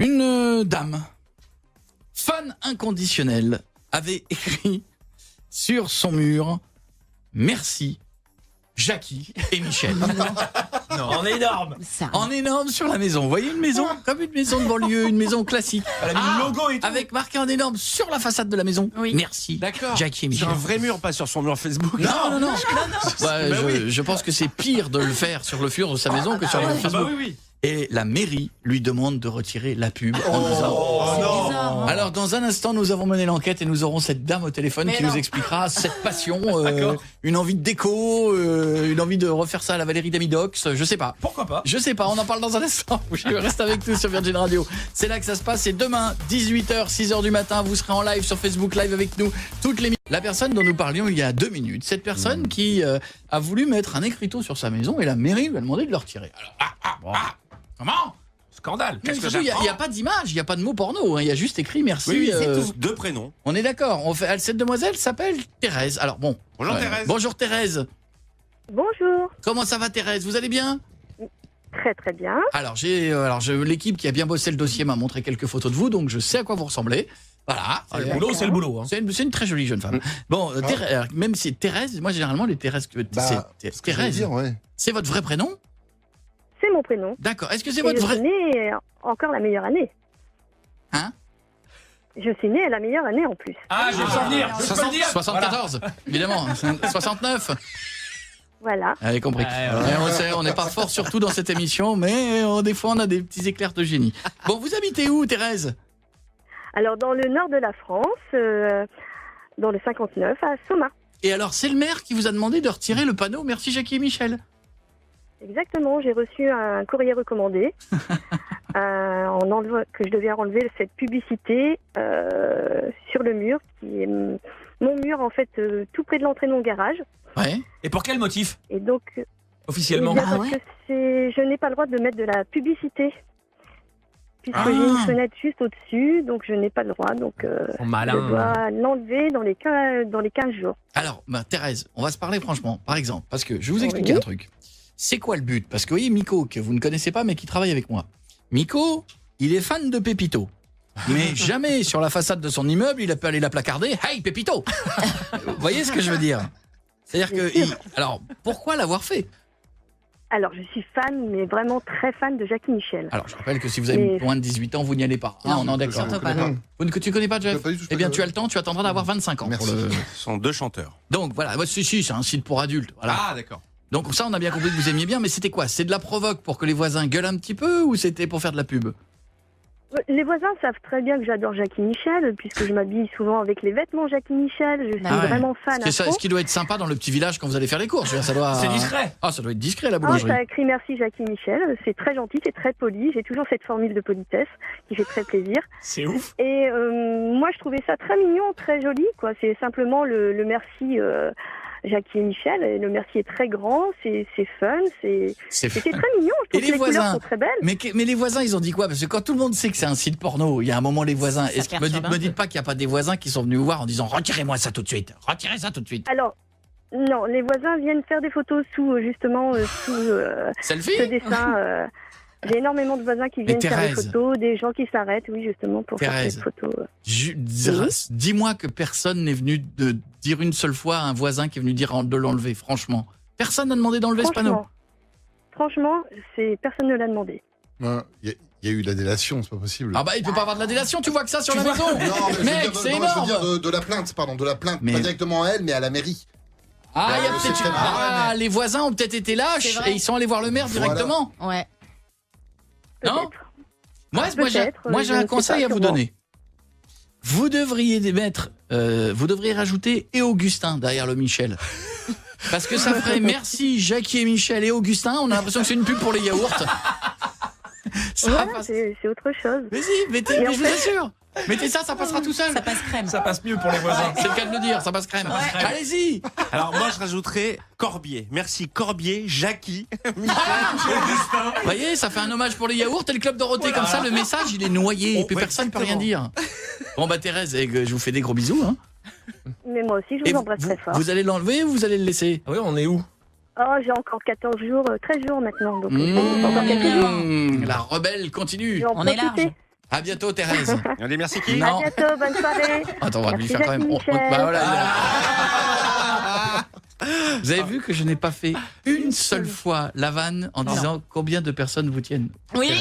Une dame, fan inconditionnelle, avait écrit sur son mur « Merci, Jackie et Michel ». En énorme. En énorme sur la maison. Vous voyez une maison comme une maison de banlieue, une maison classique. Elle a mis le logo et tout. Avec marqué en énorme sur la façade de la maison. Oui. Merci, D'accord. Jackie et Michel. Sur un vrai mur, pas sur son mur Facebook. Non. Ouais, je pense que c'est pire de le faire sur le mur de sa maison que sur le mur Ah bah Facebook. oui. Et la mairie lui demande de retirer la pub en disant... Oh non. bizarre. Alors dans un instant nous avons mené l'enquête et nous aurons cette dame au téléphone Mais qui non. nous expliquera cette passion, D'accord. une envie de déco, une envie de refaire ça à la Valérie Damidox, je sais pas. Pourquoi pas? Je sais pas, on en parle dans un instant. Reste avec nous sur Virgin Radio. C'est là que ça se passe, c'est demain 18h, 6h du matin, vous serez en live sur Facebook Live avec nous toutes les minutes. La personne dont nous parlions il y a 2 minutes, cette personne qui a voulu mettre un écriteau sur sa maison et la mairie lui a demandé de le retirer. Alors, comment? Scandale. Mais Qu'est-ce que surtout, il n'y a pas d'image, il n'y a pas de mot porno, hein, il y a juste écrit merci. Oui, c'est tout. 2 prénoms. On est d'accord. Cette demoiselle s'appelle Thérèse. Alors bon. Bonjour Thérèse. Bonjour Thérèse. Bonjour, Comment ça va Thérèse? Vous allez bien? très très bien. Alors l'équipe qui a bien bossé le dossier m'a montré quelques photos de vous, donc je sais à quoi vous ressemblez. Voilà. Ah, le boulot, c'est le boulot. Hein. C'est une très jolie jeune femme. Bon, même si Thérèse, moi généralement les Thérèse, c'est Thérèse. Dire, ouais. C'est votre vrai prénom? C'est mon prénom. D'accord. Est-ce que c'est Et votre je vrai? suis née encore la meilleure année. Hein? Je suis née à la meilleure année en plus. Ah, je vais s'en venir. Je peux le dire. 74, évidemment. 69. Voilà. Avez compris. Ouais. On sait, on n'est pas fort surtout dans cette émission, mais des fois on a des petits éclairs de génie. Bon, vous habitez où, Thérèse? Alors dans le nord de la France, dans le 59, à Soma. Et alors, c'est le maire qui vous a demandé de retirer le panneau Merci Jackie et Michel. Exactement, j'ai reçu un courrier recommandé que je devais enlever cette publicité sur le mur, qui est mon mur en fait tout près de l'entrée de mon garage. Ouais. Et pour quel motif? Et donc, Officiellement. eh bien, Ah parce ouais. que je n'ai pas le droit de mettre de la publicité. Puisque Ah. j'ai une fenêtre juste au-dessus, donc je n'ai pas le droit. Donc, Sont malins. je dois l'enlever dans les 15 jours. Alors, Thérèse, on va se parler franchement, par exemple, parce que je vais vous expliquer Oui. un truc. C'est quoi le but? Parce que vous voyez, Miko, que vous ne connaissez pas, mais qui travaille avec moi. Miko, il est fan de Pépito. Mais jamais sur la façade de son immeuble, il a pu aller la placarder. Hey, Pépito! Vous voyez ce que je veux dire? C'est-à-dire que. Alors, pourquoi l'avoir fait? Alors, je suis fan, mais vraiment très fan de Jackie Michel. Alors, je rappelle que si vous avez Mais- moins de 18 ans, vous n'y allez pas. Non, Non, d'accord. surtout pas, non. Tu connais pas, Jeff? Pas du tout, je Eh bien, connais tu as le temps, tu attendras d'avoir 25 ans. Merci. Pour le... Ce sont 2 chanteurs. Donc, voilà. Si, c'est un site pour adultes. Voilà. Ah, d'accord. Donc, ça, on a bien compris que vous aimiez bien, mais c'était quoi? C'est de la provoque pour que les voisins gueulent un petit peu ou c'était pour faire de la pub? Les voisins savent très bien que j'adore Jackie Michel, puisque je m'habille souvent avec les vêtements Jackie Michel. Je suis Ah ouais. vraiment fan C'est à ça, fond. ce qui doit être sympa dans le petit village quand vous allez faire les courses. Je veux dire, ça doit... C'est discret. Ah, ça doit être discret, la Ah, boulangerie. ça a écrit merci Jackie Michel. C'est très gentil, c'est très poli. J'ai toujours cette formule de politesse qui fait très plaisir. C'est ouf. Et moi, je trouvais ça très mignon, très joli, quoi. C'est simplement le merci Jackie et Michel. Et le merci est très grand, c'est fun, C'est c'était très mignon. Je Et trouve les que les voisins couleurs sont très belles. mais les voisins, ils ont dit quoi? Parce que quand tout le monde sait que c'est un site porno, il y a un moment, les voisins... Ça Est-ce que perturbe un me dites peu. pas qu'il n'y a pas des voisins qui sont venus vous voir en disant « Retirez-moi ça tout de suite. Retirez ça tout de suite. Alors, non, les voisins viennent faire des photos sous, justement, sous ce Selfie ?» dessin. J'ai énormément de voisins qui viennent faire des Thérèse. photos, des gens qui s'arrêtent, oui, justement, pour Thérèse. faire des photos. Dis-moi que personne n'est venu de dire une seule fois à un voisin qui est venu dire de l'enlever, franchement. Personne n'a demandé d'enlever ce panneau. Franchement, personne ne l'a demandé. Il y a eu la délation, c'est pas possible. Ah bah il peut pas avoir de la délation, tu vois que ça sur la vois maison. Non, mais je veux Mec, dire, c'est non, je veux énorme. dire de la plainte, pardon, de la plainte, Mais- pas directement à elle, mais à la mairie. Ah, il y a le peut-être système. Ah, les voisins ont peut-être été lâches C'est vrai. et ils sont allés voir le maire Voilà. directement. Ouais. Non Peut-être. Moi j'ai Peut-être, moi, je j'ai ne un sais conseil pas, à vous sûrement. donner. Vous devriez vous devriez rajouter et Augustin derrière le Michel. Parce que ça ferait merci Jackie et Michel et Augustin, on a l'impression que c'est une pub pour les yaourts. Ça Voilà, passe. c'est autre chose. Vas-y, mettez, Et mais en je vous assure. Mettez ça passera tout seul. Ça passe crème. Ça passe mieux pour les voisins. C'est le cas de le dire, ça passe crème. Allez-y. Alors moi je rajouterais Corbier. Merci Corbier, Jackie, Michel, Augustin. Vous voyez, ça fait un hommage pour les yaourts et le Club Dorothée. Comme ça, le message, il est noyé. Et puis ouais, personne ne peut rien exactement. dire. Bon, bah Thérèse, je vous fais des gros bisous. Hein. Mais moi aussi, je Et vous embrasse très fort. vous allez l'enlever ou vous allez le laisser? Ah oui, on est où? Oh, j'ai encore 14 jours, 13 jours maintenant. Donc, encore quelques jours. La rebelle continue. Je vais en On est profiter. large. À bientôt, Thérèse. Allez, merci qui Non. À bientôt, bonne soirée. Attends, on va lui Merci, faire quand même. Jackie Michel. Bah voilà, vous avez vu que je n'ai pas fait une seule fois la vanne en disant combien de personnes vous tiennent. Oui.